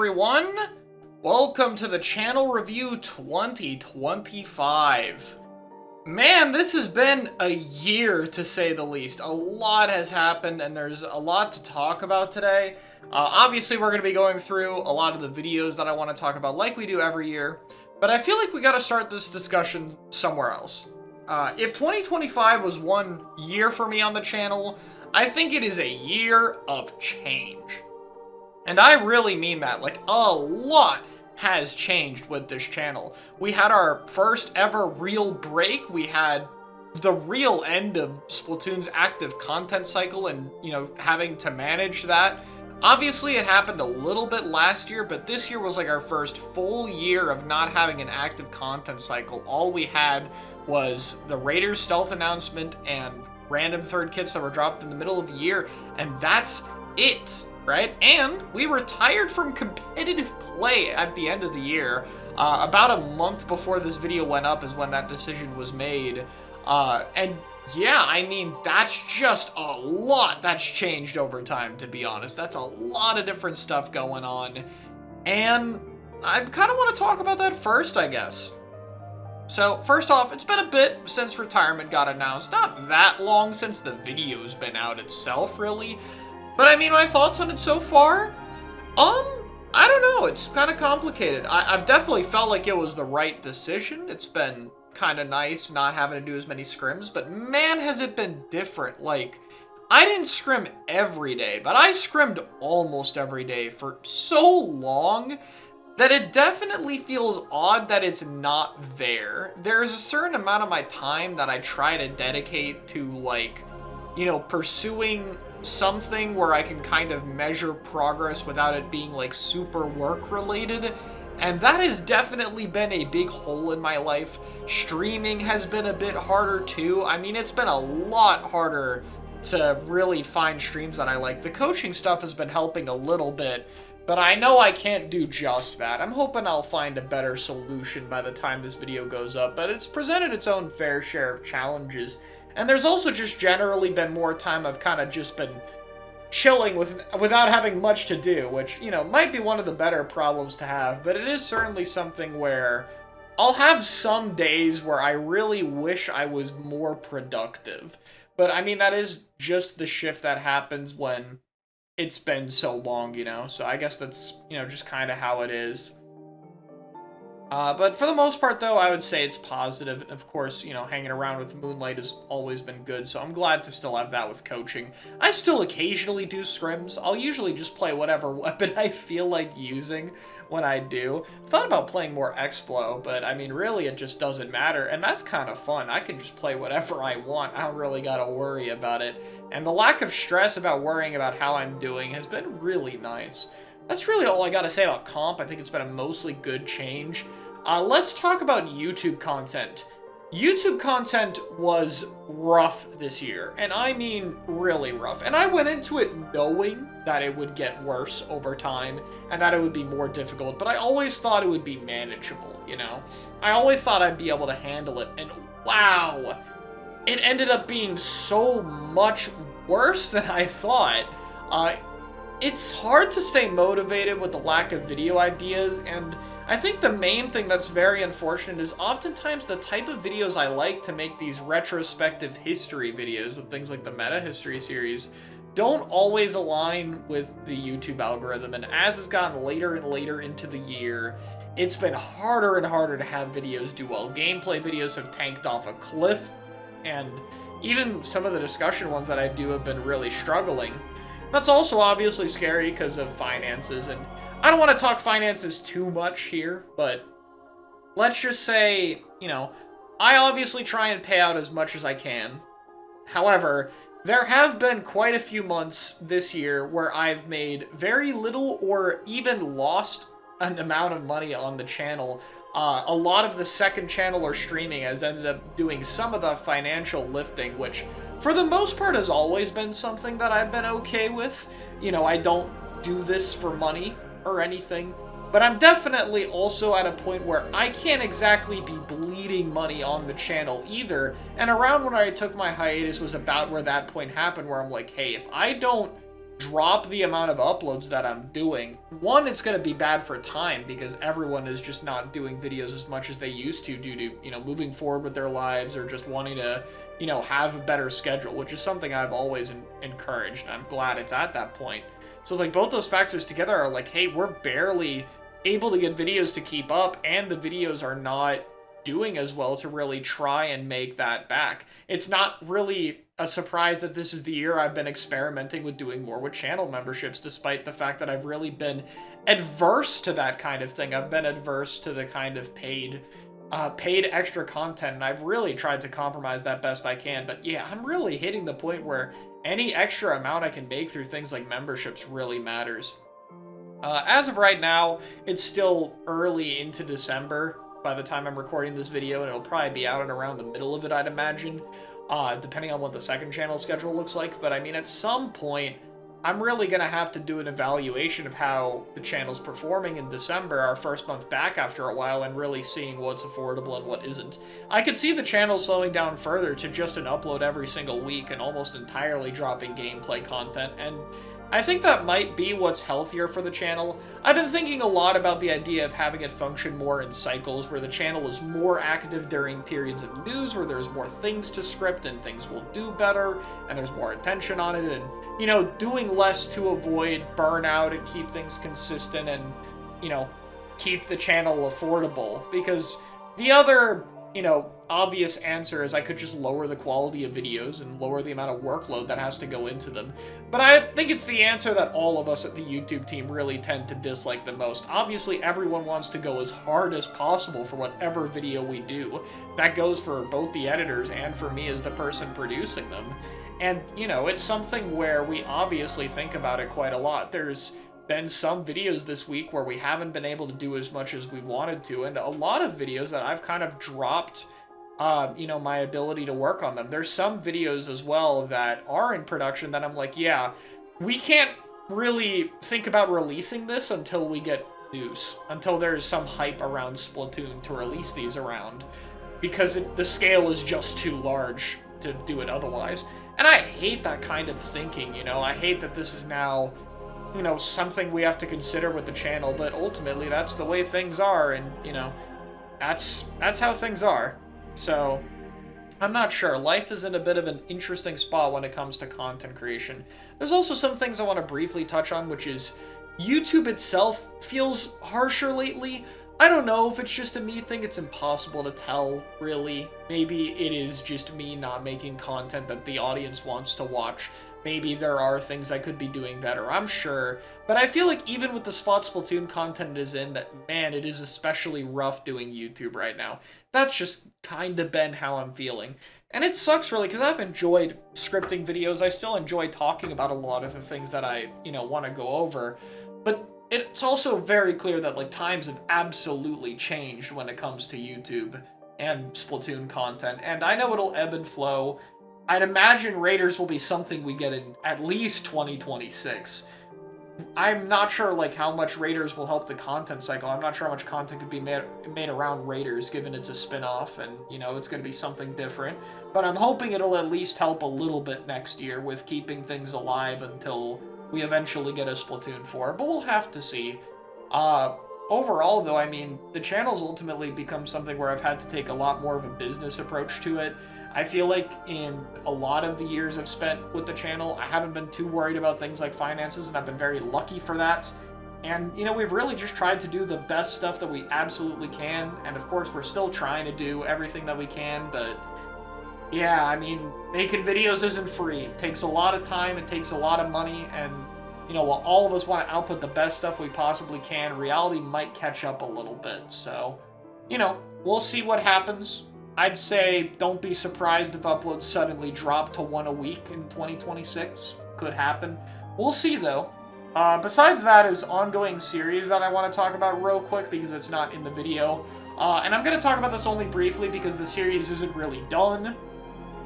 everyone! Welcome to the Channel Review 2025. Man, this has been a year to say the least. A lot has happened and there's a lot to talk about today. Obviously, we're going to be going through a lot of the videos that I want to talk about like we do every year. But I feel like we got to start this discussion somewhere else. If 2025 was one year for me on the channel, I think it is a year of change. And I really mean that. Like, a lot has changed with this channel. We had our first ever real break. We had the real end of Splatoon's active content cycle and, having to manage that. Obviously, it happened a little bit last year, but this year was like our first full year of not having an active content cycle. All we had was the Raiders stealth announcement and random third kits that were dropped in the middle of the year, and that's it. Right? And we retired from competitive play at the end of the year. About a month before this video went up is when that decision was made. And yeah, I mean, that's just a lot that's changed over time, to be honest. That's a lot of different stuff going on. And I kind of want to talk about that first, I guess. So, first off, it's been a bit since retirement got announced. Not that long since the video's been out itself, really. But I mean, my thoughts on it so far? I don't know. It's kind of complicated. I've definitely felt like it was the right decision. It's been kind of nice not having to do as many scrims, but man, has it been different. Like, I didn't scrim every day, but I scrimmed almost every day for so long that it definitely feels odd that it's not there. There's a certain amount of my time that I try to dedicate to, like, pursuing something where I can kind of measure progress without it being like super work related, and that has definitely been a big hole in my life. Streaming has been a bit harder too. I mean, it's been a lot harder to really find streams that I like. The coaching stuff has been helping a little bit, but I know I can't do just that. I'm hoping I'll find a better solution by the time this video goes up, but it's presented its own fair share of challenges. And there's also just generally been more time I've kind of just been chilling without having much to do, which, might be one of the better problems to have, but it is certainly something where I'll have some days where I really wish I was more productive. But, I mean, that is just the shift that happens when it's been so long, So I guess that's, just kind of how it is. But for the most part, though, I would say it's positive. Of course, hanging around with Moonlight has always been good, so I'm glad to still have that with coaching. I still occasionally do scrims. I'll usually just play whatever weapon I feel like using when I do. I've thought about playing more Explo, but, I mean, really, it just doesn't matter, and that's kind of fun. I can just play whatever I want. I don't really gotta worry about it. And the lack of stress about worrying about how I'm doing has been really nice. That's really all I gotta say about comp. I think it's been a mostly good change. Let's talk about YouTube content. YouTube content was rough this year, and I mean really rough. And I went into it knowing that it would get worse over time, and that it would be more difficult, but I always thought it would be manageable, I always thought I'd be able to handle it, and wow! It ended up being so much worse than I thought. It's hard to stay motivated with the lack of video ideas, and I think the main thing that's very unfortunate is oftentimes the type of videos I like to make these retrospective history videos with things like the Meta History series don't always align with the YouTube algorithm, and as it's gotten later and later into the year, it's been harder and harder to have videos do well. Gameplay videos have tanked off a cliff, and even some of the discussion ones that I do have been really struggling. That's also obviously scary because of finances, and I don't want to talk finances too much here, but let's just say, I obviously try and pay out as much as I can. However, there have been quite a few months this year where I've made very little or even lost an amount of money on the channel. A lot of the second channel or streaming has ended up doing some of the financial lifting, which for the most part has always been something that I've been okay with. I don't do this for money or anything, but I'm definitely also at a point where I can't exactly be bleeding money on the channel either, and around when I took my hiatus was about where that point happened, where I'm like, hey, if I don't drop the amount of uploads that I'm doing, one, it's going to be bad for time because everyone is just not doing videos as much as they used to due to, you know, moving forward with their lives or just wanting to, you know, have a better schedule, which is something I've always encouraged, and I'm glad it's at that point. So it's like both those factors together are like, hey, we're barely able to get videos to keep up, and the videos are not doing as well to really try and make that back. It's not really a surprise that this is the year I've been experimenting with doing more with channel memberships, despite the fact that I've really been adverse to that kind of thing. I've been adverse to the kind of paid extra content, and I've really tried to compromise that best I can. But yeah, I'm really hitting the point where any extra amount I can make through things like memberships really matters. As of right now, it's still early into December by the time I'm recording this video, and it'll probably be out and around the middle of it, I'd imagine, depending on what the second channel schedule looks like. But I mean, at some point, I'm really going to have to do an evaluation of how the channel's performing in December, our first month back after a while, and really seeing what's affordable and what isn't. I could see the channel slowing down further to just an upload every single week and almost entirely dropping gameplay content, and I think that might be what's healthier for the channel. I've been thinking a lot about the idea of having it function more in cycles, where the channel is more active during periods of news where there's more things to script and things will do better and there's more attention on it, and, you know, doing less to avoid burnout and keep things consistent and, you know, keep the channel affordable. Because the other, you know, obvious answer is I could just lower the quality of videos and lower the amount of workload that has to go into them. But I think it's the answer that all of us at the YouTube team really tend to dislike the most. Obviously, everyone wants to go as hard as possible for whatever video we do. That goes for both the editors and for me as the person producing them. And, you know, it's something where we obviously think about it quite a lot. There's been some videos this week where we haven't been able to do as much as we wanted to, and a lot of videos that I've kind of dropped you know, my ability to work on them. There's some videos as well that are in production that I'm like, yeah, we can't really think about releasing this until we get news, until there's some hype around Splatoon to release these around, because the scale is just too large to do it otherwise. And I hate that kind of thinking, you know. I hate that this is now, you know, something we have to consider with the channel, but ultimately that's the way things are, and, you know, that's how things are. So, I'm not sure. Life is in a bit of an interesting spot when it comes to content creation. There's also some things I want to briefly touch on, which is YouTube itself feels harsher lately. I don't know if it's just a me thing. It's impossible to tell, really. Maybe it is just me not making content that the audience wants to watch. Maybe there are things I could be doing better, I'm sure. But I feel like even with the spot Splatoon content it is in, that, man, it is especially rough doing YouTube right now. That's just kind of been how I'm feeling. And it sucks, really, because I've enjoyed scripting videos. I still enjoy talking about a lot of the things that I, you know, want to go over. But it's also very clear that, like, times have absolutely changed when it comes to YouTube and Splatoon content. And I know it'll ebb and flow. I'd imagine Raiders will be something we get in at least 2026. I'm not sure, like, how much Raiders will help the content cycle. I'm not sure how much content could be made around Raiders, given it's a spin-off and, you know, it's going to be something different. But I'm hoping it'll at least help a little bit next year with keeping things alive until we eventually get a Splatoon 4. But we'll have to see. Overall, though, I mean, the channel's ultimately become something where I've had to take a lot more of a business approach to it. I feel like in a lot of the years I've spent with the channel, I haven't been too worried about things like finances, and I've been very lucky for that. And, you know, we've really just tried to do the best stuff that we absolutely can, and of course we're still trying to do everything that we can, but yeah, I mean, making videos isn't free. It takes a lot of time, it takes a lot of money, and, you know, while all of us want to output the best stuff we possibly can, reality might catch up a little bit. So, you know, we'll see what happens. I'd say don't be surprised if uploads suddenly drop to 1 a week in 2026. Could happen. We'll see, though. Besides that is ongoing series that I want to talk about real quick because it's not in the video. And I'm going to talk about this only briefly because the series isn't really done.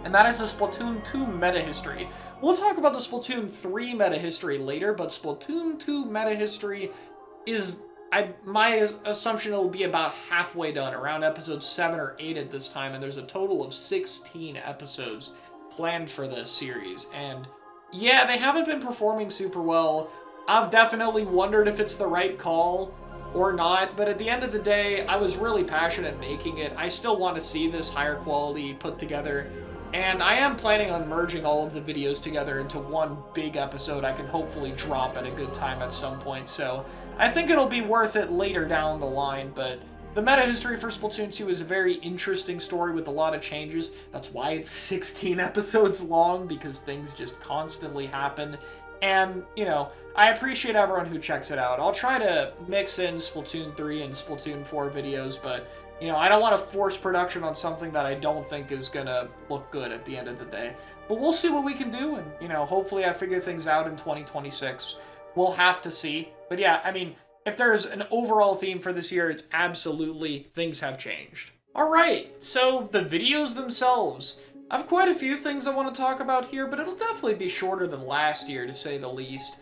And that is the Splatoon 2 meta history. We'll talk about the Splatoon 3 meta history later, but Splatoon 2 meta history is... my assumption it'll be about halfway done, around episode 7 or 8 at this time, and there's a total of 16 episodes planned for this series. And Yeah, they haven't been performing super well. I've definitely wondered if it's the right call or not, but at the end of the day, I was really passionate making it. I still want to see this higher quality put together, and I am planning on merging all of the videos together into one big episode I can hopefully drop at a good time at some point, so I think it'll be worth it later down the line, but the meta history for Splatoon 2 is a very interesting story with a lot of changes. That's why it's 16 episodes long, because things just constantly happen. And, you know, I appreciate everyone who checks it out. I'll try to mix in Splatoon 3 and Splatoon 4 videos, but, you know, I don't want to force production on something that I don't think is gonna look good at the end of the day. But we'll see what we can do, and, you know, hopefully I figure things out in 2026. We'll have to see. But yeah, I mean, if there's an overall theme for this year, it's absolutely things have changed. Alright, so the videos themselves. I have quite a few things I want to talk about here, but it'll definitely be shorter than last year, to say the least.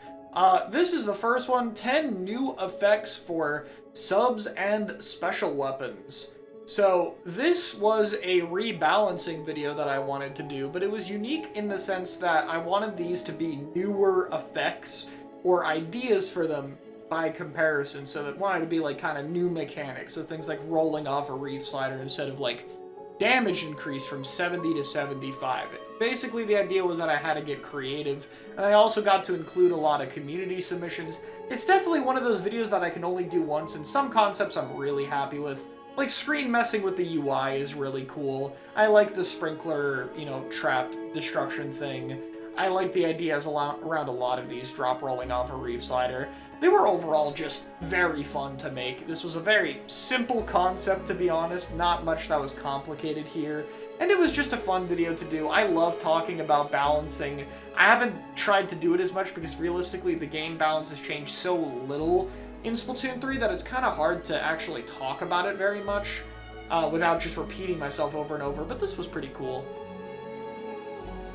This is the first one, 10 new effects for subs and special weapons. So this was a rebalancing video that I wanted to do, but it was unique in the sense that I wanted these to be newer effects or ideas for them by comparison, so that wanted to be like kind of new mechanics, so things like rolling off a reef slider instead of like damage increase from 70 to 75. Basically the idea was that I had to get creative, and I also got to include a lot of community submissions. It's definitely one of those videos that I can only do once, and some concepts I'm really happy with. Like screen messing with the UI is really cool. I like the sprinkler, you know, trap destruction thing. I like the ideas around a lot of these, drop rolling off a reef slider. They were overall just very fun to make. This was a very simple concept, to be honest, not much that was complicated here, and it was just a fun video to do. I love talking about balancing. I haven't tried to do it as much because realistically the game balance has changed so little in Splatoon 3 that it's kind of hard to actually talk about it very much without just repeating myself over and over, but this was pretty cool.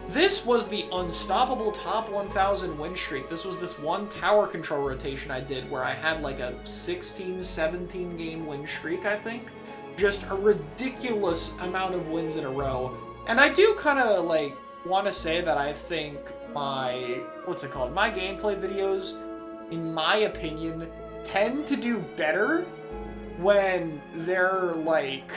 This was the unstoppable top 1000 win streak. This was this one tower control rotation I did where I had like a 16, 17 game win streak, I think. Just a ridiculous amount of wins in a row. And I do kind of like want to say that I think my, my gameplay videos, in my opinion, tend to do better when they're like,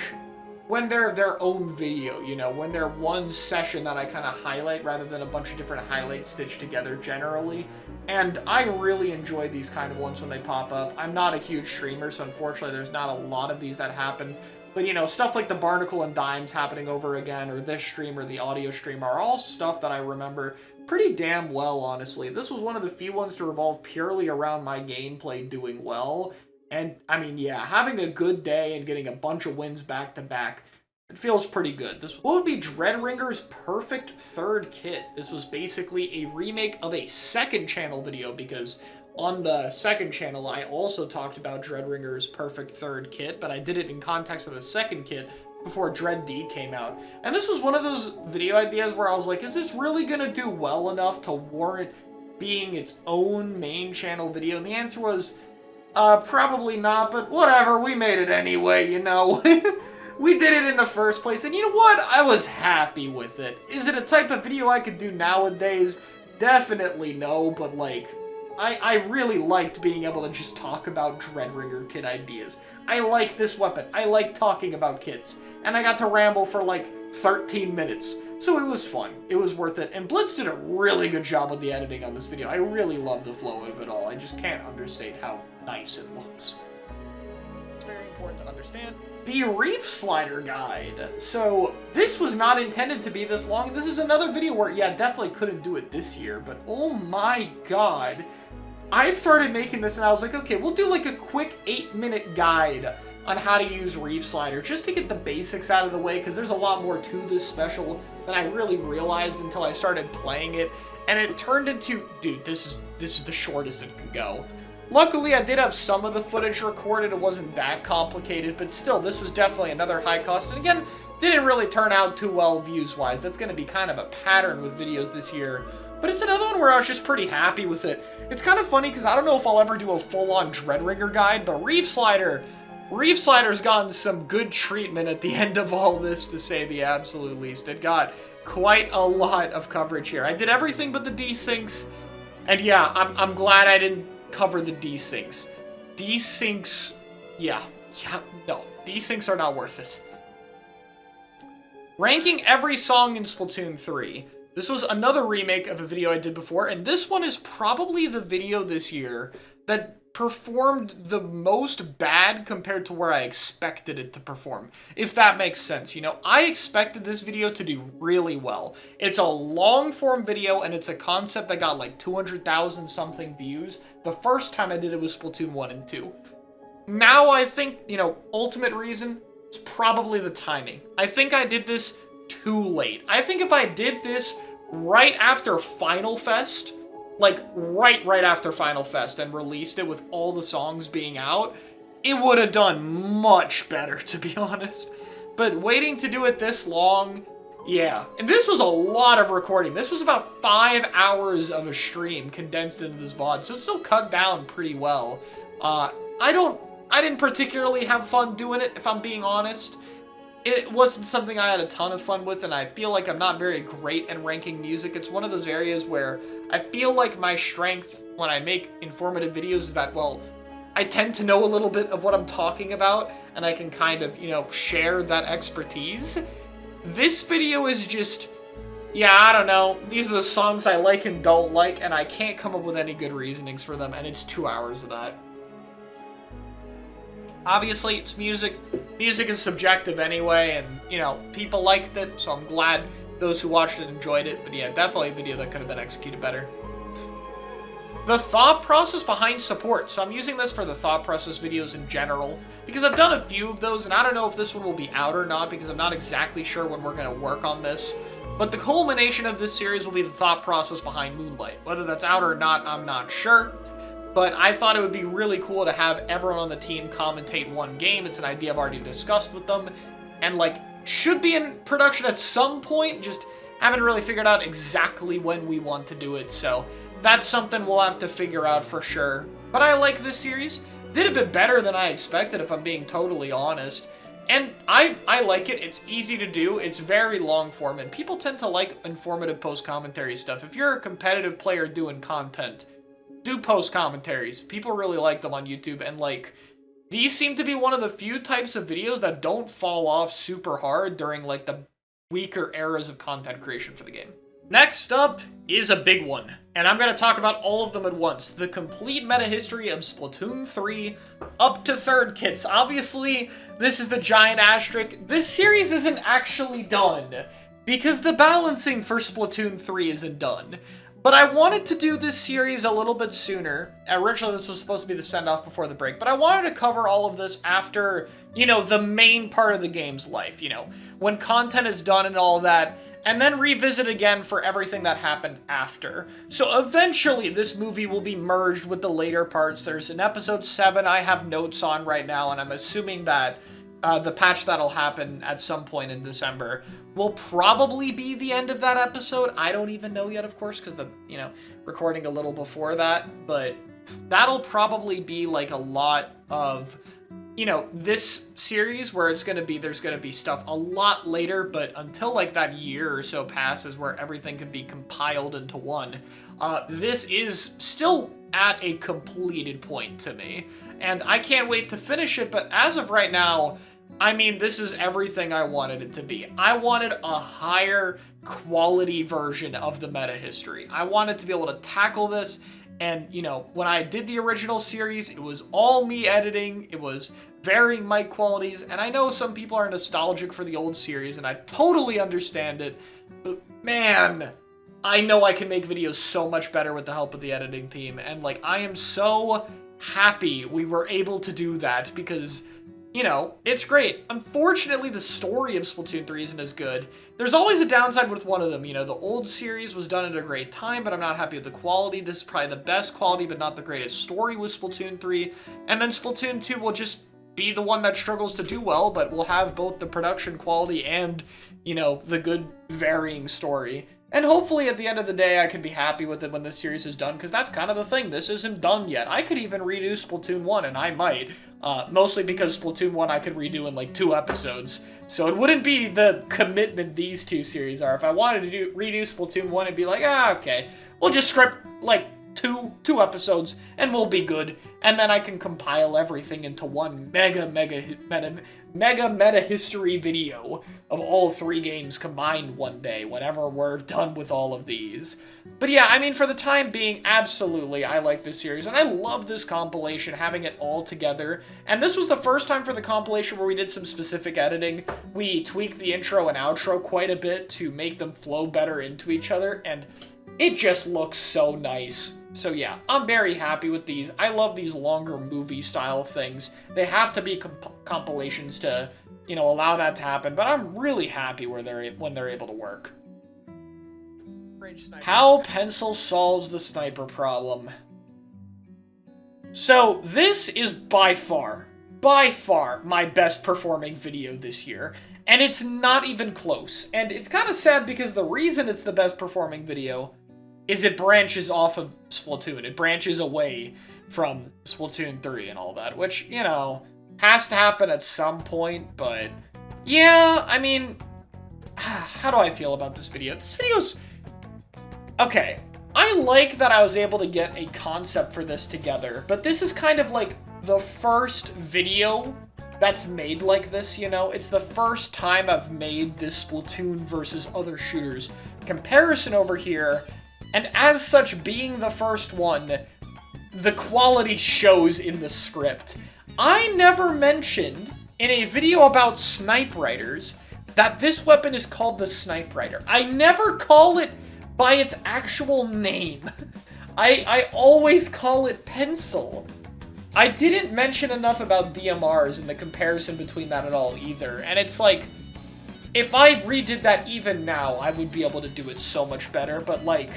when they're their own video, you know, when they're one session that I kind of highlight rather than a bunch of different highlights stitched together generally. And I really enjoy these kind of ones when they pop up. I'm not a huge streamer, so unfortunately there's not a lot of these that happen. But, you know, stuff like the Barnacle and Dimes happening over again, or this stream, or the audio stream, are all stuff that I remember pretty damn well, honestly. This was one of the few ones to revolve purely around my gameplay doing well. And, I mean, yeah, having a good day and getting a bunch of wins back-to-back, it feels pretty good. This would be Dreadringer's perfect third kit. This was basically a remake of a second channel video, because on the second channel, I also talked about Dreadringer's perfect third kit, but I did it in context of the second kit before Dread D came out. And this was one of those video ideas where I was like, is this really gonna do well enough to warrant being its own main channel video? And the answer was, probably not, but whatever, we made it anyway, you know. We did it in the first place, and you know what? I was happy with it. Is it a type of video I could do nowadays? Definitely no, but like, I really liked being able to just talk about Dreadringer kit ideas. I like this weapon. I like talking about kits. And I got to ramble for like 13 minutes. So it was fun. It was worth it. And Blitz did a really good job with the editing on this video. I really love the flow of it all. I just can't understate how nice it looks. It's very important to understand. The Reef Slider Guide. So this was not intended to be this long. This is another video where, yeah, definitely couldn't do it this year, but oh my god. I started making this and I was like, okay, we'll do like a quick 8-minute guide on how to use Reef Slider, just to get the basics out of the way, because there's a lot more to this special than I really realized until I started playing it, and it turned into, dude, this is the shortest it could go. Luckily, I did have some of the footage recorded. It wasn't that complicated, but still, this was definitely another high cost, and again, didn't really turn out too well views-wise. That's going to be kind of a pattern with videos this year. But it's another one where I was just pretty happy with it. It's kind of funny because I don't know if I'll ever do a full-on Dreadringer guide, but Reef Slider's gotten some good treatment at the end of all this, to say the absolute least. It got quite a lot of coverage here. I did everything but the desyncs, and yeah, I'm glad I didn't cover the desyncs. Desyncs, no, desyncs are not worth it. Ranking every song in Splatoon 3. This was another remake of a video I did before, and this one is probably the video this year that performed the most bad compared to where I expected it to perform, if that makes sense. You know, I expected this video to do really well. It's a long-form video, and it's a concept that got like 200,000 something views the first time I did it was Splatoon 1 and 2. Now I think, you know, ultimate reason is probably the timing. I think I did this too late. I think if I did this right after Final Fest, like right after Final Fest, and released it with all the songs being out, it would have done much better, to be honest. But waiting to do it this long, yeah. And this was a lot of recording. This was about 5 hours of a stream condensed into this VOD, so it's still cut down pretty well. I didn't particularly have fun doing it, if I'm being honest. It wasn't something I had a ton of fun with, and I feel like I'm not very great at ranking music. It's one of those areas where I feel like my strength when I make informative videos is that, well, I tend to know a little bit of what I'm talking about, and I can kind of, you know, share that expertise. This video is just, yeah, I don't know. These are the songs I like and don't like, and I can't come up with any good reasonings for them, and it's 2 hours of that. Obviously, it's music. Music is subjective anyway, and, you know, people liked it, so I'm glad those who watched it enjoyed it. But yeah, definitely a video that could have been executed better. The thought process behind support. So I'm using this for the thought process videos in general, because I've done a few of those, and I don't know if this one will be out or not, because I'm not exactly sure when we're going to work on this. But the culmination of this series will be the thought process behind Moonlight. Whether that's out or not, I'm not sure. But I thought it would be really cool to have everyone on the team commentate one game. It's an idea I've already discussed with them, and like should be in production at some point, just haven't really figured out exactly when we want to do it, so that's something we'll have to figure out for sure. But I like this series. Did a bit better than I expected, if I'm being totally honest. And I like it. It's easy to do. It's very long form, and people tend to like informative post-commentary stuff. If you're a competitive player doing content, do post commentaries. People really like them on YouTube, and like these seem to be one of the few types of videos that don't fall off super hard during like the weaker eras of content creation for the game. Next up is a big one, and I'm going to talk about all of them at once. The complete meta history of Splatoon 3 up to 3rd kits. Obviously, this is the giant asterisk. This series isn't actually done because the balancing for Splatoon 3 isn't done. But I wanted to do this series a little bit sooner. Originally, this was supposed to be the send-off before the break, but I wanted to cover all of this after, you know, the main part of the game's life, you know, when content is done and all that, and then revisit again for everything that happened after. So eventually, this movie will be merged with the later parts. There's an episode 7 I have notes on right now, and I'm assuming that the patch that'll happen at some point in December will probably be the end of that episode. I don't even know yet, of course, because the, you know, recording a little before that, but that'll probably be like a lot of, you know, this series where it's going to be, there's going to be stuff a lot later, but until like that year or so passes where everything can be compiled into one, this is still at a completed point to me, and I can't wait to finish it. But as of right now, I mean, this is everything I wanted it to be. I wanted a higher quality version of the meta history. I wanted to be able to tackle this, and, you know, when I did the original series, it was all me editing, it was varying mic qualities, and I know some people are nostalgic for the old series, and I totally understand it, but man, I know I can make videos so much better with the help of the editing team, and, like, I am so happy we were able to do that, because, you know, it's great. Unfortunately, the story of Splatoon 3 isn't as good. There's always a downside with one of them. You know, the old series was done at a great time, but I'm not happy with the quality. This is probably the best quality, but not the greatest story with Splatoon 3. And then Splatoon 2 will just be the one that struggles to do well, but will have both the production quality and, you know, the good varying story. And hopefully at the end of the day I can be happy with it when this series is done, because that's kind of the thing. This isn't done yet. I could even redo Splatoon 1, and I might. Mostly because Splatoon 1 I could redo in like 2 episodes. So it wouldn't be the commitment these two series are. If I wanted to redo Splatoon 1, it'd be like, okay, we'll just script like two episodes and we'll be good. And then I can compile everything into one mega meta history video of all 3 games combined one day whenever we're done with all of these. But yeah, I mean, for the time being, absolutely, I like this series, and I love this compilation, having it all together. And this was the first time for the compilation where we did some specific editing. We tweaked the intro and outro quite a bit to make them flow better into each other, and it just looks so nice. So yeah, I'm very happy with these. I love these longer movie-style things. They have to be compilations to, you know, allow that to happen, but I'm really happy when they're able to work. How Pencil solves the sniper problem. So this is by far my best performing video this year, and it's not even close. And it's kind of sad because the reason it's the best performing video is it branches off of Splatoon. It branches away from Splatoon 3 and all that, which, you know, has to happen at some point, but yeah, I mean, how do I feel about this video? This video's okay. I like that I was able to get a concept for this together, but this is kind of like the first video that's made like this, you know? It's the first time I've made this Splatoon versus other shooters comparison over here, and as such, being the first one, the quality shows in the script. I never mentioned in a video about snipe riders that this weapon is called the Snipe Rider. I never call it by its actual name. I always call it Pencil. I didn't mention enough about DMRs and the comparison between that at all either, and it's like, if I redid that even now, I would be able to do it so much better, but like,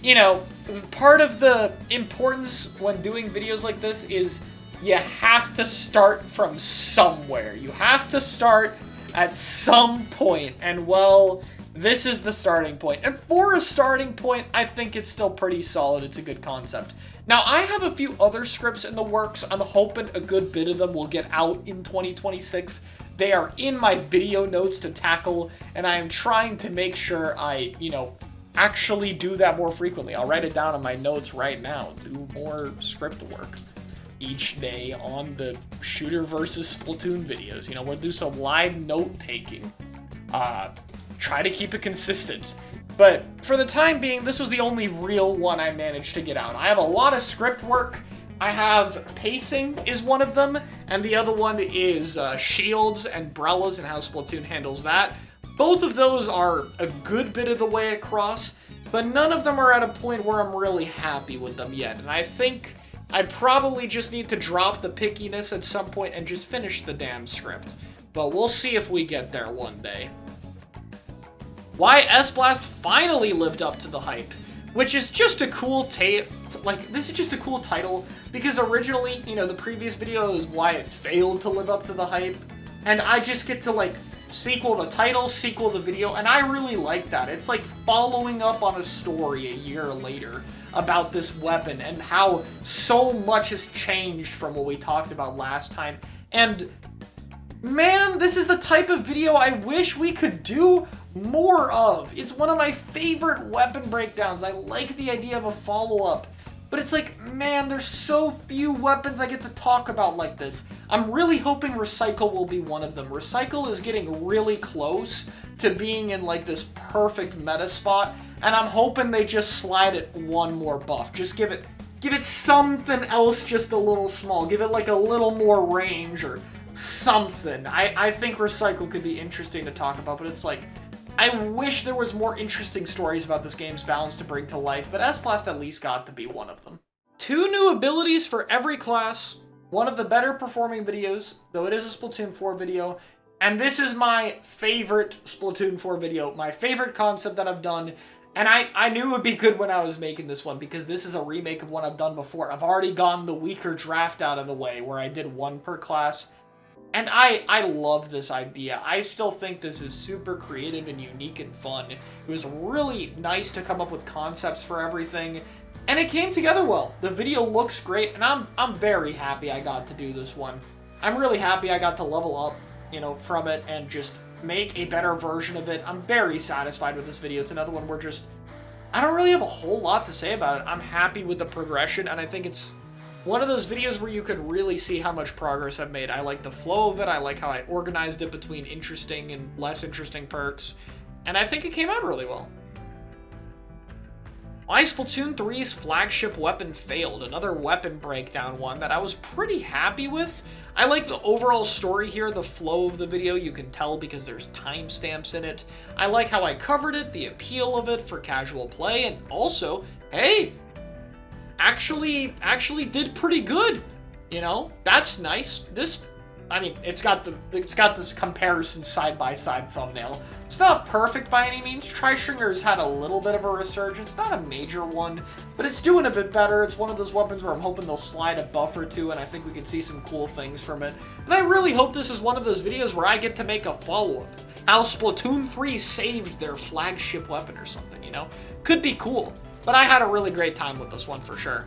you know, part of the importance when doing videos like this is you have to start from somewhere. You have to start at some point, and well, this is the starting point. And for a starting point, I think it's still pretty solid. It's a good concept. Now, I have a few other scripts in the works. I'm hoping a good bit of them will get out in 2026. They are in my video notes to tackle, and I am trying to make sure I, you know, actually do that more frequently. I'll write it down in my notes right now. Do more script work each day on the shooter versus Splatoon videos. You know, we'll do some live note-taking. Try to keep it consistent. But for the time being, this was the only real one I managed to get out. I have a lot of script work. I have pacing is one of them, and the other one is shields and umbrellas and how Splatoon handles that. Both of those are a good bit of the way across, but none of them are at a point where I'm really happy with them yet. And I think I probably just need to drop the pickiness at some point and just finish the damn script. But we'll see if we get there one day. Why S-Blast finally lived up to the hype, which is just a cool this is just a cool title, because originally, you know, the previous video is why it failed to live up to the hype, and I just get to, like, sequel the title, sequel the video, and I really like that. It's like following up on a story a year later about this weapon and how so much has changed from what we talked about last time. And man, this is the type of video I wish we could do more of. It's one of my favorite weapon breakdowns. I like the idea of a follow-up. But it's like, man, there's so few weapons I get to talk about like this. I'm really hoping Recycle will be one of them. Recycle is getting really close to being in like this perfect meta spot, and I'm hoping they just slide it one more buff. Just give it something else just a little small. Give it like a little more range or something. I think Recycle could be interesting to talk about, but it's like, I wish there was more interesting stories about this game's balance to bring to life, but S-Blast at least got to be one of them. 2 new abilities for every class, one of the better performing videos, though it is a Splatoon 4 video, and this is my favorite Splatoon 4 video, my favorite concept that I've done, and I knew it would be good when I was making this one, because this is a remake of one I've done before. I've already gone the weaker draft out of the way, where I did 1 per class, And I love this idea. I still think this is super creative and unique and fun. It was really nice to come up with concepts for everything, and it came together well. The video looks great, and I'm very happy I got to do this one. I'm really happy I got to level up, you know, from it and just make a better version of it. I'm very satisfied with this video. It's another one where just, I don't really have a whole lot to say about it. I'm happy with the progression, and I think it's one of those videos where you could really see how much progress I've made. I like the flow of it. I like how I organized it between interesting and less interesting perks, and I think it came out really well. My Splatoon 3's flagship weapon failed. Another weapon breakdown one that I was pretty happy with. I like the overall story here, the flow of the video. You can tell because there's timestamps in it. I like how I covered it, the appeal of it for casual play, and also, hey, actually did pretty good. You know, that's nice. This, I mean, it's got this comparison side-by-side thumbnail. It's not perfect by any means. Tri-Stringer's had a little bit of a resurgence, not a major one, but it's doing a bit better. It's one of those weapons where I'm hoping they'll slide a buff or two, and I think we can see some cool things from it. And I really hope this is one of those videos where I get to make a follow-up. How Splatoon 3 saved their flagship weapon or something, you know? Could be cool, but I had a really great time with this one for sure.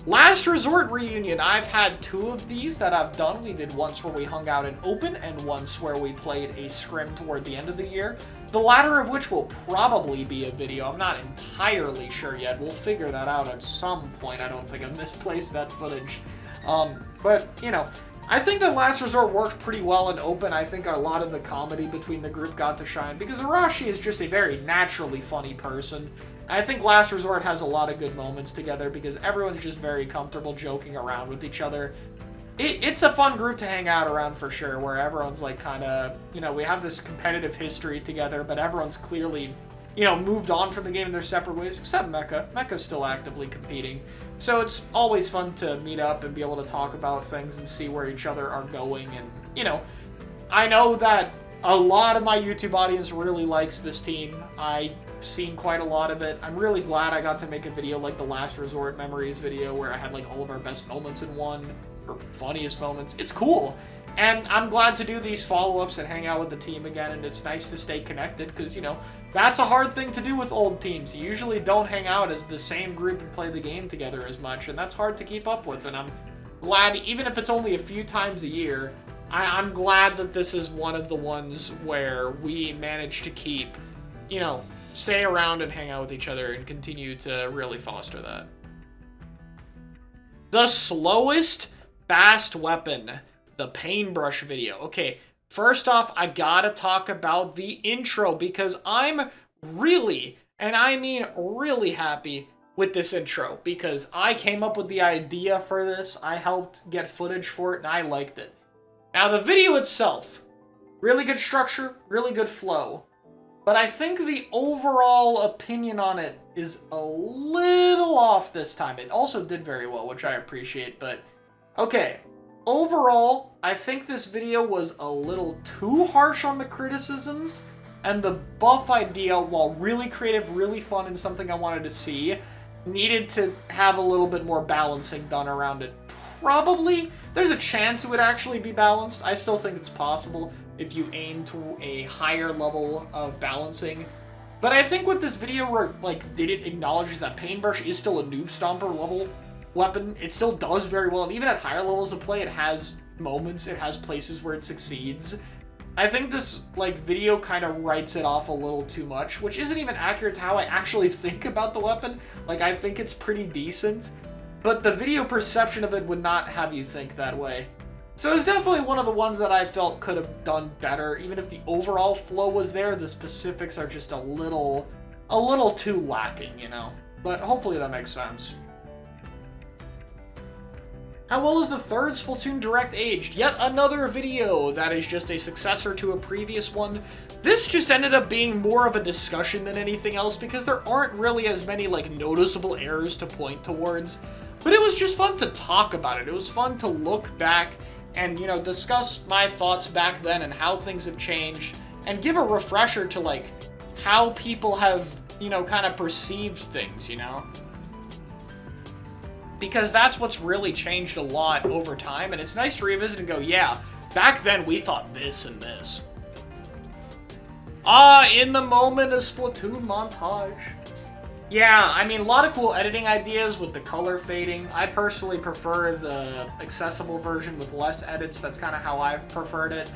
Last Resort Reunion. I've had 2 of these that I've done. We did once where we hung out in open and once where we played a scrim toward the end of the year. The latter of which will probably be a video. I'm not entirely sure yet. We'll figure that out at some point. I don't think I've misplaced that footage. But, you know, I think that Last Resort worked pretty well in open. I think a lot of the comedy between the group got to shine because Arashi is just a very naturally funny person. I think Last Resort has a lot of good moments together because everyone's just very comfortable joking around with each other. It's a fun group to hang out around for sure, where everyone's like kind of, you know, we have this competitive history together, but everyone's clearly, you know, moved on from the game in their separate ways, except Mecha. Mecha's still actively competing. So it's always fun to meet up and be able to talk about things and see where each other are going. And, you know, I know that a lot of my YouTube audience really likes this team. I've seen quite a lot of it. I'm really glad I got to make a video like the Last Resort Memories video where I had like all of our best moments in one, or funniest moments. It's cool. And I'm glad to do these follow-ups and hang out with the team again, and it's nice to stay connected because, you know, that's a hard thing to do with old teams. You usually don't hang out as the same group and play the game together as much, and that's hard to keep up with, and I'm glad, even if it's only a few times a year, I'm glad that this is one of the ones where we manage to keep, you know, stay around and hang out with each other and continue to really foster that. The slowest fast weapon, the paintbrush video. Okay, first off, I gotta talk about the intro because I'm really, and I mean really happy with this intro because I came up with the idea for this, I helped get footage for it, and I liked it. Now, the video itself, really good structure, really good flow. But I think the overall opinion on it is a little off this time. It also did very well, which I appreciate, but okay. Overall, I think this video was a little too harsh on the criticisms, and the buff idea, while really creative, really fun, and something I wanted to see, needed to have a little bit more balancing done around it. Probably, there's a chance it would actually be balanced. I still think it's possible if you aim to a higher level of balancing. But I think with this video where, like, did it acknowledge that Paintbrush is still a Noob Stomper level weapon, it still does very well, and even at higher levels of play, it has moments, it has places where it succeeds. I think this, like, video kind of writes it off a little too much, which isn't even accurate to how I actually think about the weapon. Like, I think it's pretty decent, but the video perception of it would not have you think that way. So it's definitely one of the ones that I felt could have done better. Even if the overall flow was there, the specifics are just a little too lacking, you know? But hopefully that makes sense. How well is the third Splatoon Direct aged? Yet another video that is just a successor to a previous one. This just ended up being more of a discussion than anything else because there aren't really as many, like, noticeable errors to point towards. But it was just fun to talk about it. It was fun to look back and, you know, discuss my thoughts back then and how things have changed and give a refresher to, like, how people have, you know, kind of perceived things, you know? Because that's what's really changed a lot over time, and it's nice to revisit and go, yeah, Back then, we thought this and this. In the moment, a Splatoon montage. Yeah, I mean, a lot of cool editing ideas with the color fading. I personally prefer the accessible version with less edits. That's kind of how I've preferred it.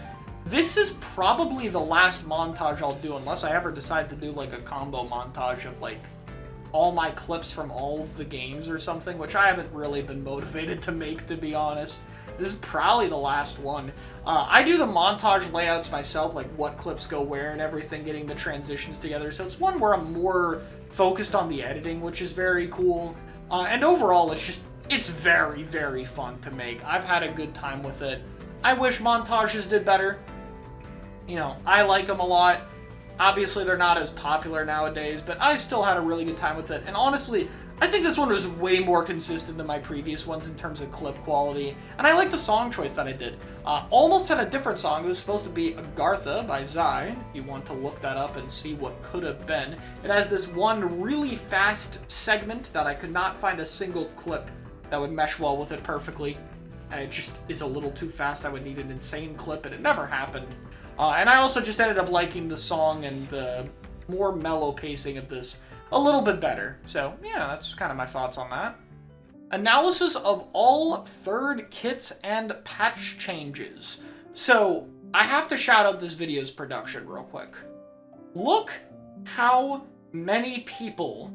This is probably the last montage I'll do, unless I ever decide to do, like, a combo montage of, like, all my clips from all of the games or something, which I haven't really been motivated to make, to be honest. This is probably the last one. I do the montage layouts myself, like what clips go where and everything, getting the transitions together. So it's one where I'm more focused on the editing, which is very cool. And overall, it's very, very fun to make. I've had a good time with it. I wish montages did better. You know, I like them a lot. Obviously, they're not as popular nowadays, but I still had a really good time with it. And honestly, I think this one was way more consistent than my previous ones in terms of clip quality. And I like the song choice that I did. Almost had a different song. It was supposed to be Agartha by Zai, if you want to look that up and see what could have been. It has this one really fast segment that I could not find a single clip that would mesh well with it perfectly. And it just is a little too fast. I would need an insane clip, and it never happened. And I also just ended up liking the song and the more mellow pacing of this a little bit better. So, yeah, that's kind of my thoughts on that. Analysis of all third kits and patch changes. So, I have to shout out this video's production real quick. Look how many people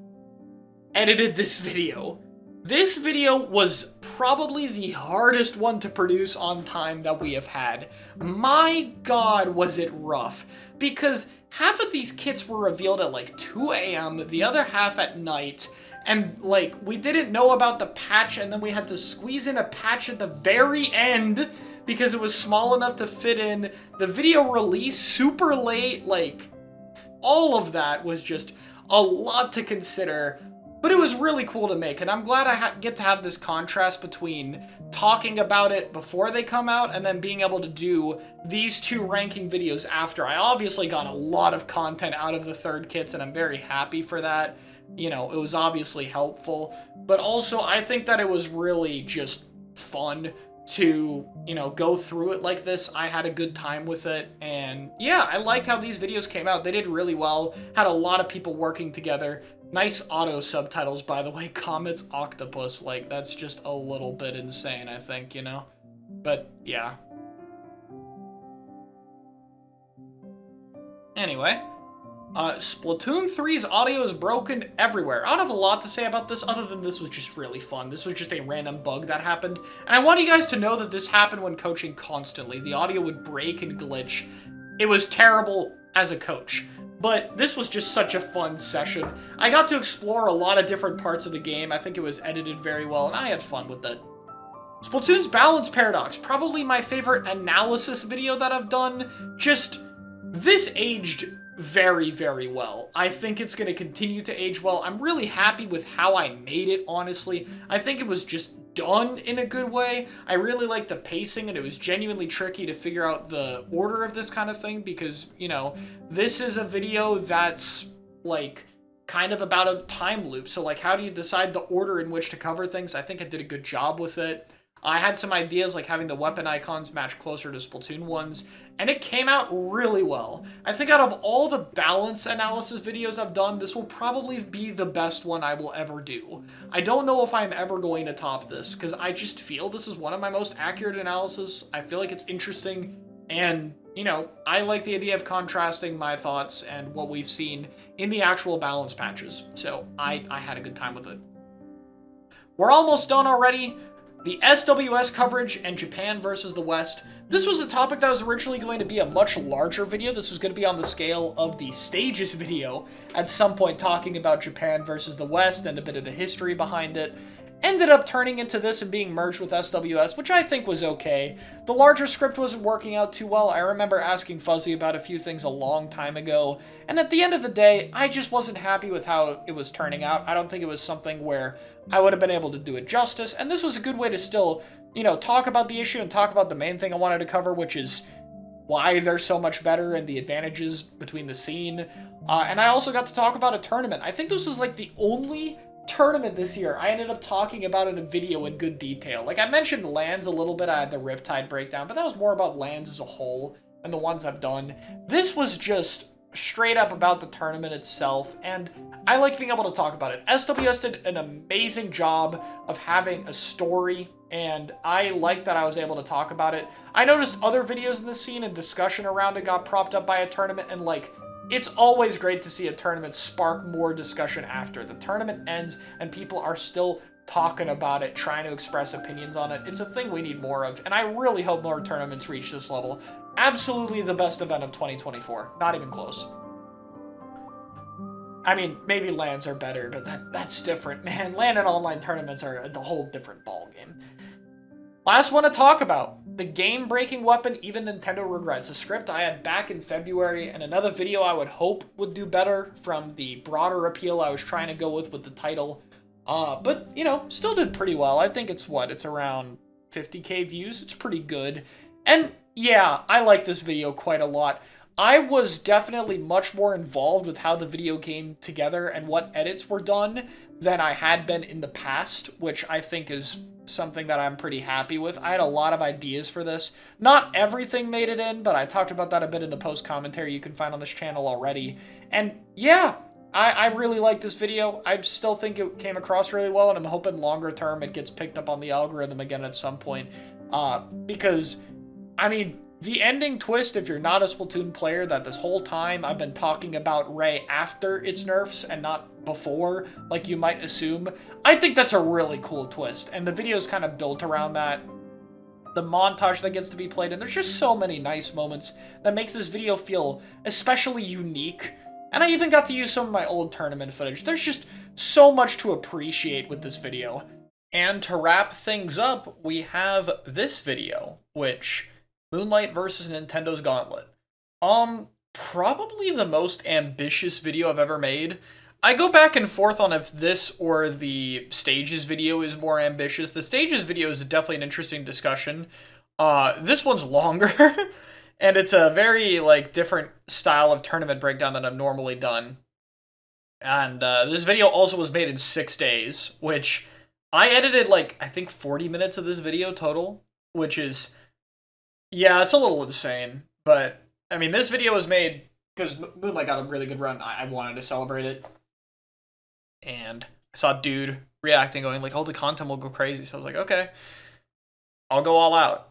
edited this video. This video was probably the hardest one to produce on time that we have had. My God, was it rough. Because half of these kits were revealed at like 2 a.m., the other half at night, and like we didn't know about the patch, and then we had to squeeze in a patch at the very end because it was small enough to fit in. The video release super late, like all of that was just a lot to consider. But it was really cool to make, and I'm glad I get to have this contrast between talking about it before they come out and then being able to do these two ranking videos after. I obviously got a lot of content out of the third kits, and I'm very happy for that. You know, it was obviously helpful, but also I think that it was really just fun to, you know, go through it like this. I had a good time with it, and yeah, I liked how these videos came out. They did really well, had a lot of people working together. Nice auto subtitles, by the way. Comet's octopus, like, that's just a little bit insane, I think, you know? But, yeah. Anyway, Splatoon 3's audio is broken everywhere. I don't have a lot to say about this, other than this was just really fun. This was just a random bug that happened. And I want you guys to know that this happened when coaching constantly. The audio would break and glitch. It was terrible as a coach. But this was just such a fun session. I got to explore a lot of different parts of the game. I think it was edited very well, and I had fun with it. Splatoon's balance paradox, probably my favorite analysis video that I've done. Just, this aged very, very well. I think it's going to continue to age well. I'm really happy with how I made it, honestly. I think it was just done in a good way. I really like the pacing, and it was genuinely tricky to figure out the order of this kind of thing because, you know, this is a video that's, like, kind of about a time loop. So, like, how do you decide the order in which to cover things? I think I did a good job with it. I had some ideas like having the weapon icons match closer to Splatoon ones, and it came out really well. I think out of all the balance analysis videos I've done, this will probably be the best one I will ever do. I don't know if I'm ever going to top this, because I just feel this is one of my most accurate analysis. I feel like it's interesting, and, you know, I like the idea of contrasting my thoughts and what we've seen in the actual balance patches, so I had a good time with it. We're almost done already. The SWS coverage and Japan versus the West. This was a topic that was originally going to be a much larger video. This was going to be on the scale of the Stages video at some point, talking about Japan versus the West and a bit of the history behind it. Ended up turning into this and being merged with SWS, which I think was okay. The larger script wasn't working out too well. I remember asking Fuzzy about a few things a long time ago, and at the end of the day, I just wasn't happy with how it was turning out. I don't think it was something where I would have been able to do it justice, and this was a good way to still, you know, talk about the issue and talk about the main thing I wanted to cover, which is why they're so much better and the advantages between the scene. And I also got to talk about a tournament. I think this was like the only tournament this year I ended up talking about in a video in good detail. Like, I mentioned lands a little bit, I had the Riptide breakdown, but that was more about lands as a whole and the ones I've done. This was just straight up about the tournament itself, and I like being able to talk about it. SWS did an amazing job of having a story, and I like that I was able to talk about it. I noticed other videos in the scene and discussion around it got propped up by a tournament, and like, it's always great to see a tournament spark more discussion after. The tournament ends and people are still talking about it, trying to express opinions on it. It's a thing we need more of, and I really hope more tournaments reach this level. Absolutely the best event of 2024. Not even close. I mean, maybe LANs are better, but that's different, man. LAN and online tournaments are a whole different ballgame. Last one to talk about. The game-breaking weapon even Nintendo regrets. A script I had back in February, and another video I would hope would do better from the broader appeal I was trying to go with the title. But, you know, still did pretty well. I think it's around 50k views. It's pretty good. And yeah, I like this video quite a lot. I was definitely much more involved with how the video came together and what edits were done than I had been in the past, which I think is something that I'm pretty happy with. I had a lot of ideas for this. Not everything made it in, but I talked about that a bit in the post commentary you can find on this channel already. And yeah, I really like this video. I still think it came across really well, and I'm hoping longer term it gets picked up on the algorithm again at some point. Because, I mean, the ending twist, if you're not a Splatoon player, that this whole time I've been talking about Ray after its nerfs and not before, like you might assume, I think that's a really cool twist, and the video's kind of built around that. The montage that gets to be played, and there's just so many nice moments that makes this video feel especially unique, and I even got to use some of my old tournament footage. There's just so much to appreciate with this video. And to wrap things up, we have this video, which... Moonlight versus Nintendo's Gauntlet. Probably the most ambitious video I've ever made. I go back and forth on if this or the Stages video is more ambitious. The Stages video is definitely an interesting discussion. This one's longer, and it's a very, like, different style of tournament breakdown than I've normally done. And this video also was made in 6 days, which I edited, like, I think 40 minutes of this video total, which is... yeah, it's a little insane, but, I mean, this video was made because Moonlight got a really good run. I wanted to celebrate it, and I saw a dude reacting, going like, oh, the content will go crazy, so I was like, okay, I'll go all out.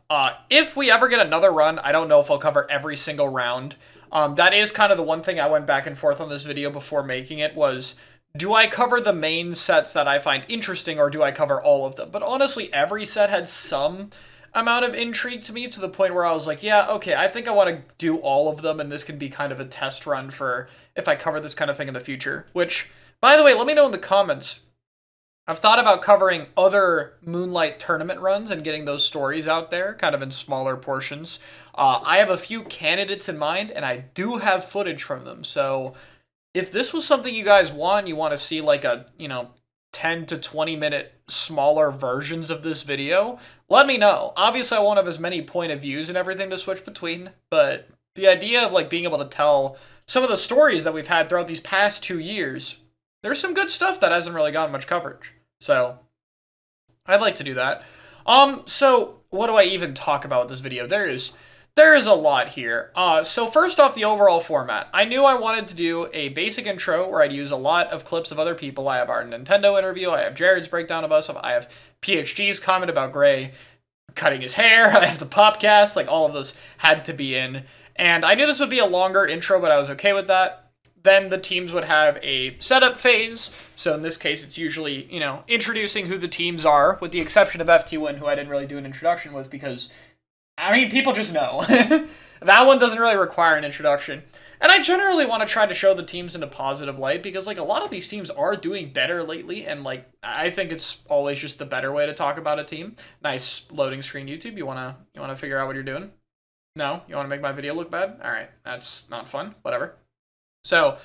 If we ever get another run, I don't know if I'll cover every single round. That is kind of the one thing I went back and forth on this video before making it, was, do I cover the main sets that I find interesting, or do I cover all of them? But honestly, every set had some amount of intrigue to me, to the point where I was like, yeah, okay, I think I want to do all of them, and this can be kind of a test run for if I cover this kind of thing in the future. Which, by the way, let me know in the comments. I've thought about covering other Moonlight tournament runs and getting those stories out there, kind of in smaller portions. I have a few candidates in mind, and I do have footage from them, so if this was something you guys want, you want to see like a, you know, 10 to 20 minute smaller versions of this video, let me know. Obviously, I won't have as many point of views and everything to switch between, but the idea of like being able to tell some of the stories that we've had throughout these past 2 years, there's some good stuff that hasn't really gotten much coverage. So I'd like to do that. So what do I even talk about with this video? There is a lot here. So first off, the overall format. I knew I wanted to do a basic intro where I'd use a lot of clips of other people. I have our Nintendo interview, I have Jared's breakdown of us, I have PXG's comment about Gray cutting his hair, I have the Popcast, like all of those had to be in. And I knew this would be a longer intro, but I was okay with that. Then the teams would have a setup phase. So in this case, it's usually, you know, introducing who the teams are, with the exception of FT1, who I didn't really do an introduction with because, I mean, people just know. That one doesn't really require an introduction. And I generally want to try to show the teams in a positive light because, like, a lot of these teams are doing better lately, and, like, I think it's always just the better way to talk about a team. Nice loading screen, YouTube. You wanna figure out what you're doing? No? You want to make my video look bad? All right. That's not fun. Whatever. So,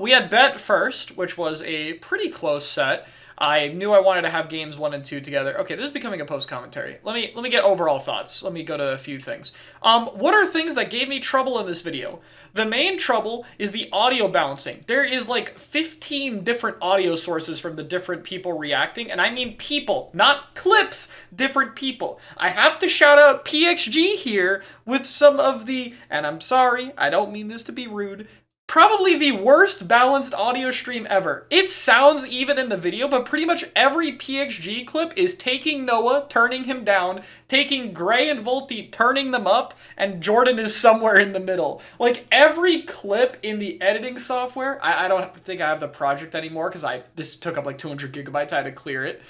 we had Bet first, which was a pretty close set. I knew I wanted to have games 1 and 2 together. Okay, this is becoming a post-commentary. Let me get overall thoughts. Let me go to a few things. What are things that gave me trouble in this video? The main trouble is the audio balancing. There is like 15 different audio sources from the different people reacting, and I mean people, not clips, different people. I have to shout out PXG here with some of the, and I'm sorry, I don't mean this to be rude, probably the worst balanced audio stream ever. It sounds even in the video, but pretty much every PXG clip is taking Noah, turning him down, taking Gray and Volti, turning them up, and Jordan is somewhere in the middle. Like, every clip in the editing software, I don't think I have the project anymore, because this took up like 200 gigabytes, I had to clear it.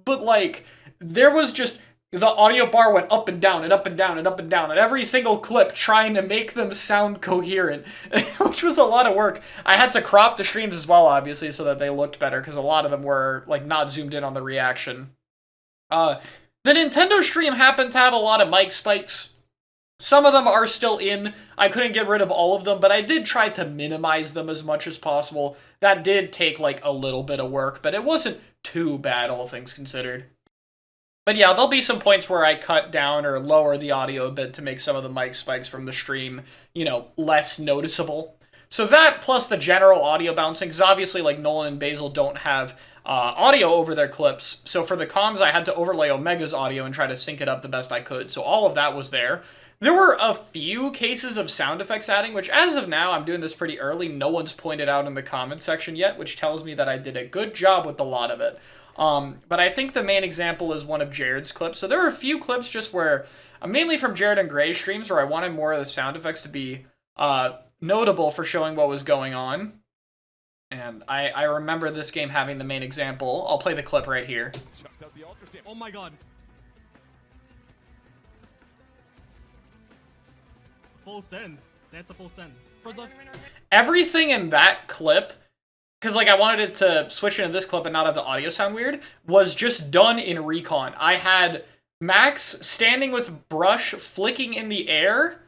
But like, there was just, the audio bar went up and down and up and down and up and down, and every single clip trying to make them sound coherent, which was a lot of work. I had to crop the streams as well, obviously, so that they looked better, because a lot of them were like not zoomed in on the reaction. The Nintendo stream happened to have a lot of mic spikes. Some of them are still in. I couldn't get rid of all of them, but I did try to minimize them as much as possible. That did take like a little bit of work, but it wasn't too bad, all things considered. But yeah, there'll be some points where I cut down or lower the audio a bit to make some of the mic spikes from the stream, you know, less noticeable. So that, plus the general audio bouncing, because obviously, like, Nolan and Basil don't have audio over their clips. So for the comms, I had to overlay Omega's audio and try to sync it up the best I could. So all of that was there. There were a few cases of sound effects adding, which as of now, I'm doing this pretty early. No one's pointed out in the comments section yet, which tells me that I did a good job with a lot of it. But I think the main example is one of Jared's clips. So there are a few clips just where, mainly from Jared and Gray's streams, where I wanted more of the sound effects to be notable for showing what was going on. And I remember this game having the main example. I'll play the clip right here. Oh my god. Full send. They had the full send. Everything in that clip, because like I wanted it to switch into this clip and not have the audio sound weird, was just done in Recon. I had Max standing with brush flicking in the air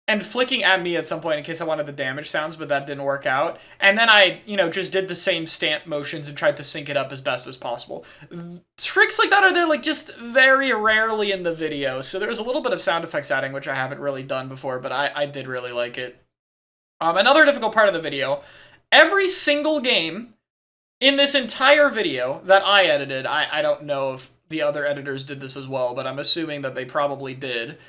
and flicking at me at some point in case I wanted the damage sounds, but that didn't work out. And then I, you know, just did the same stamp motions and tried to sync it up as best as possible. Tricks like that are there like just very rarely in the video. So there's a little bit of sound effects adding, which I haven't really done before, but I did really like it. Another difficult part of the video, every single game in this entire video that I edited, I don't know if the other editors did this as well, but I'm assuming that they probably did.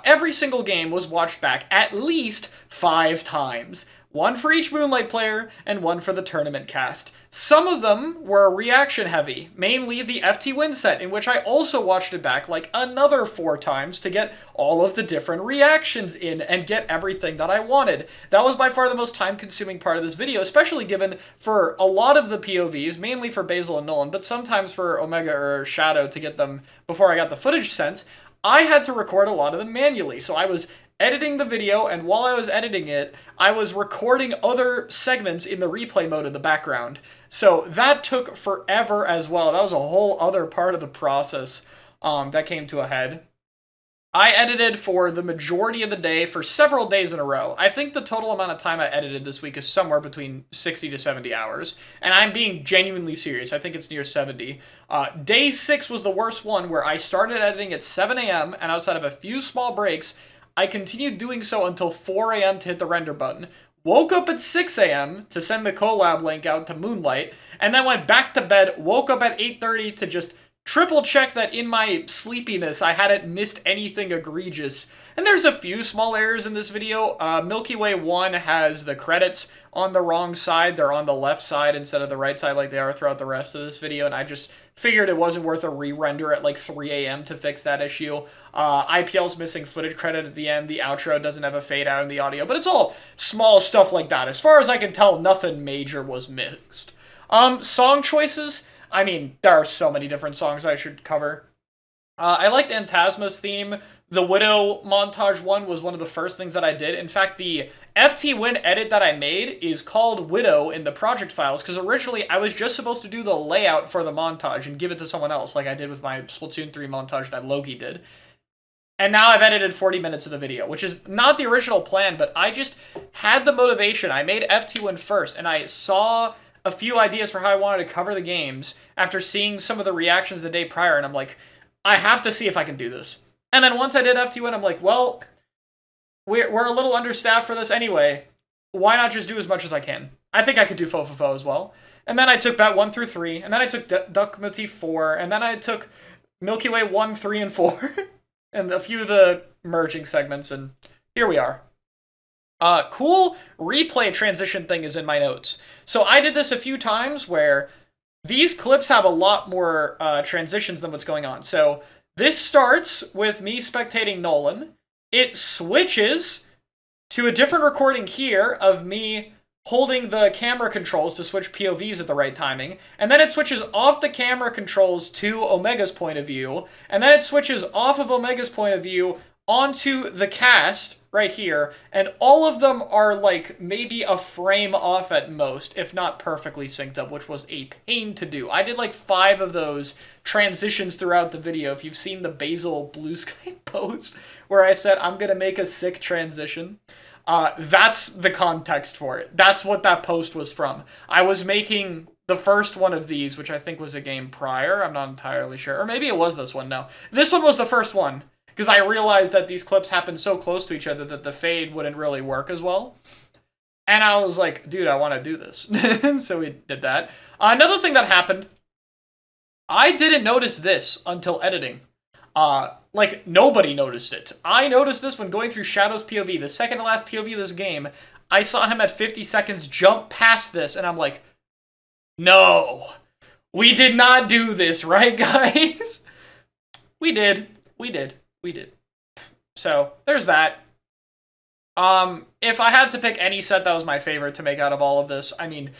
Every single game was watched back at least 5 times. One for each Moonlight player, and one for the tournament cast. Some of them were reaction heavy, mainly the FT Win set, in which I also watched it back like another 4 times to get all of the different reactions in and get everything that I wanted. That was by far the most time-consuming part of this video, especially given for a lot of the POVs, mainly for Basil and Nolan, but sometimes for Omega or Shadow to get them before I got the footage sent. I had to record a lot of them manually, so I was editing the video, and while I was editing it, I was recording other segments in the replay mode in the background. So that took forever as well. That was a whole other part of the process that came to a head. I edited for the majority of the day for several days in a row. I think the total amount of time I edited this week is somewhere between 60 to 70 hours. And I'm being genuinely serious. I think it's near 70. Day 6 was the worst one, where I started editing at 7 a.m. and outside of a few small breaks, I continued doing so until 4 a.m. to hit the render button. Woke up at 6 a.m. to send the collab link out to Moonlight, and then went back to bed, woke up at 8:30 to just triple check that in my sleepiness I hadn't missed anything egregious. And there's a few small errors in this video. Milky Way 1 has the credits on the wrong side. They're on the left side instead of the right side like they are throughout the rest of this video, and I just figured it wasn't worth a re-render at like 3 a.m. to fix that issue. IPL's missing footage credit at the end. The outro doesn't have a fade out in the audio, but it's all small stuff like that. As far as I can tell, nothing major was mixed. Song choices, I mean, there are so many different songs I should cover. I liked Antasma's theme. The Widow montage one was one of the first things that I did. In fact, the FT Win edit that I made is called Widow in the project files, because originally I was just supposed to do the layout for the montage and give it to someone else, like I did with my Splatoon 3 montage that Loki did. And now I've edited 40 minutes of the video, which is not the original plan, but I just had the motivation. I made FT Win first, and I saw a few ideas for how I wanted to cover the games after seeing some of the reactions the day prior, and I'm like, I have to see if I can do this. And then once I did FT1, I'm like, well, we're a little understaffed for this anyway. Why not just do as much as I can? I think I could do Fofofo as well. And then I took Bet 1 through 3, and then I took Duck Motif 4, and then I took Milky Way 1, 3, and 4, and a few of the merging segments, and here we are. Cool replay transition thing is in my notes. So I did this a few times where these clips have a lot more transitions than what's going on. So this starts with me spectating Nolan. It switches to a different recording here of me holding the camera controls to switch POVs at the right timing, and then it switches off the camera controls to Omega's point of view, and then it switches off of Omega's point of view onto the cast right here, and all of them are like maybe a frame off at most, if not perfectly synced up, which was a pain to do. I did like 5 of those transitions throughout the video. If you've seen the Basil Blue Sky post where I said I'm gonna make a sick transition, that's the context for it. That's what that post was from. I was making the first one of these, which I think was a game prior. I'm not entirely sure. Or maybe it was this one. No. This one was the first one, because I realized that these clips happened so close to each other that the fade wouldn't really work as well. And I was like, dude, I want to do this. So we did that. Another thing that happened, I didn't notice this until editing. Like, nobody noticed it. I noticed this when going through Shadow's POV, the second to last POV of this game. I saw him at 50 seconds jump past this, and I'm like, no, we did not do this, right, guys? We did. So, there's that. If I had to pick any set that was my favorite to make out of all of this, I mean,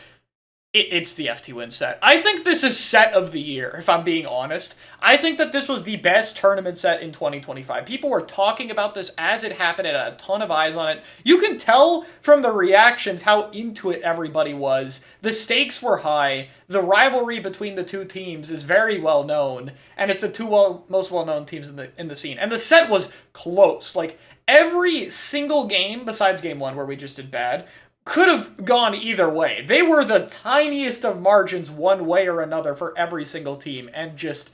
it's the FT-Win set. I think this is set of the year, if I'm being honest. I think that this was the best tournament set in 2025. People were talking about this as it happened and had a ton of eyes on it. You can tell from the reactions how into it everybody was. The stakes were high. The rivalry between the two teams is very well known, and it's the two most well-known teams in the scene. And the set was close. Like, every single game, besides game 1 where we just did bad, could have gone either way. They were the tiniest of margins one way or another for every single team, and just,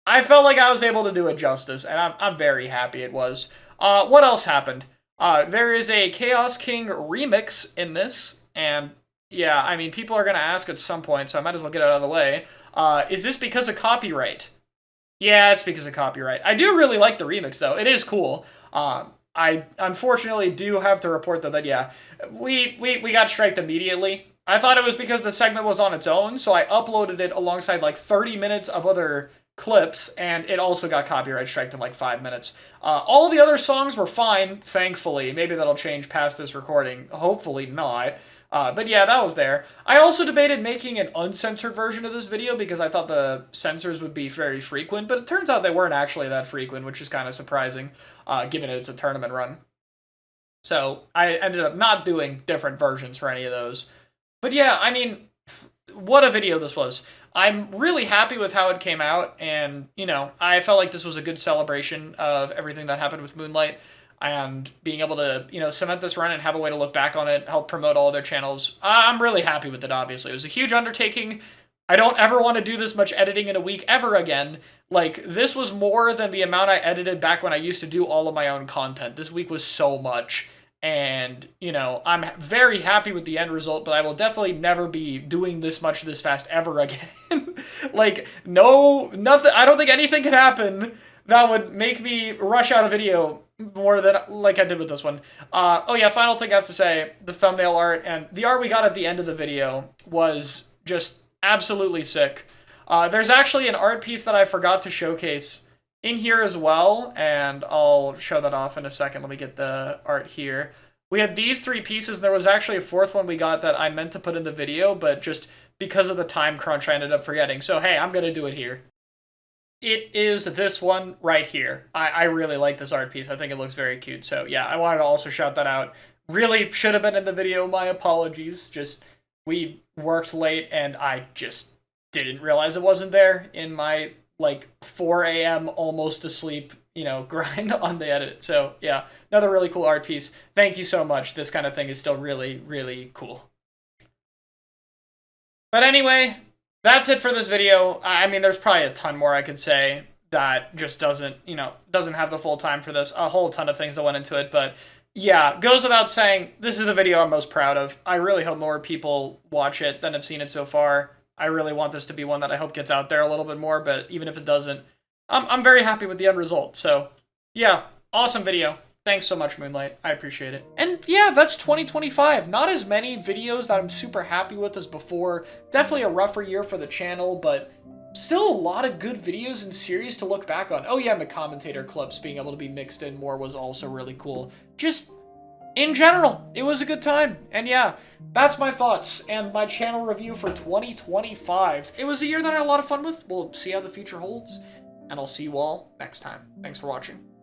I felt like I was able to do it justice, and I'm very happy it was. What else happened? There is a Chaos King remix in this, and yeah, I mean, people are going to ask at some point, so I might as well get it out of the way. Is this because of copyright? Yeah, it's because of copyright. I do really like the remix, though. It is cool. I unfortunately do have to report that yeah, we got striked immediately. I thought it was because the segment was on its own, so I uploaded it alongside like 30 minutes of other clips, and it also got copyright striked in like 5 minutes. All the other songs were fine, thankfully. Maybe that'll change past this recording. Hopefully not. But yeah, that was there. I also debated making an uncensored version of this video because I thought the censors would be very frequent, but it turns out they weren't actually that frequent, which is kind of surprising, given it's a tournament run. So I ended up not doing different versions for any of those. But yeah, I mean, what a video this was. I'm really happy with how it came out, and, you know, I felt like this was a good celebration of everything that happened with Moonlight, and being able to, you know, cement this run and have a way to look back on it, help promote all of their channels. I'm really happy with it, obviously. It was a huge undertaking. I don't ever want to do this much editing in a week ever again. Like, this was more than the amount I edited back when I used to do all of my own content. This week was so much. And, you know, I'm very happy with the end result, but I will definitely never be doing this much this fast ever again. Like, nothing, I don't think anything could happen that would make me rush out a video more than like I did with this one. Oh yeah, final thing I have to say, the thumbnail art and the art we got at the end of the video was just absolutely sick. There's actually an art piece that I forgot to showcase in here as well, and I'll show that off in a second. Let me get the art here. We had these 3 pieces, and there was actually a 4th one we got that I meant to put in the video, but just because of the time crunch, I ended up forgetting. So hey, I'm gonna do it here. It is this one right here. I really like this art piece. I think it looks very cute. So yeah, I wanted to also shout that out. Really should have been in the video. My apologies. Just, we worked late and I just didn't realize it wasn't there in my like 4 a.m. almost asleep, you know, grind on the edit. So yeah, another really cool art piece. Thank you so much. This kind of thing is still really, really cool. But anyway, that's it for this video. I mean, there's probably a ton more I could say that just doesn't have the full time for this. A whole ton of things that went into it, but yeah, goes without saying, this is the video I'm most proud of. I really hope more people watch it than have seen it so far. I really want this to be one that I hope gets out there a little bit more, but even if it doesn't, I'm very happy with the end result. So, yeah, awesome video. Thanks so much, Moonlight. I appreciate it. And yeah, that's 2025. Not as many videos that I'm super happy with as before. Definitely a rougher year for the channel, but still a lot of good videos and series to look back on. Oh yeah, and the commentator clips being able to be mixed in more was also really cool. Just, in general, it was a good time. And yeah, that's my thoughts and my channel review for 2025. It was a year that I had a lot of fun with. We'll see how the future holds, and I'll see you all next time. Thanks for watching.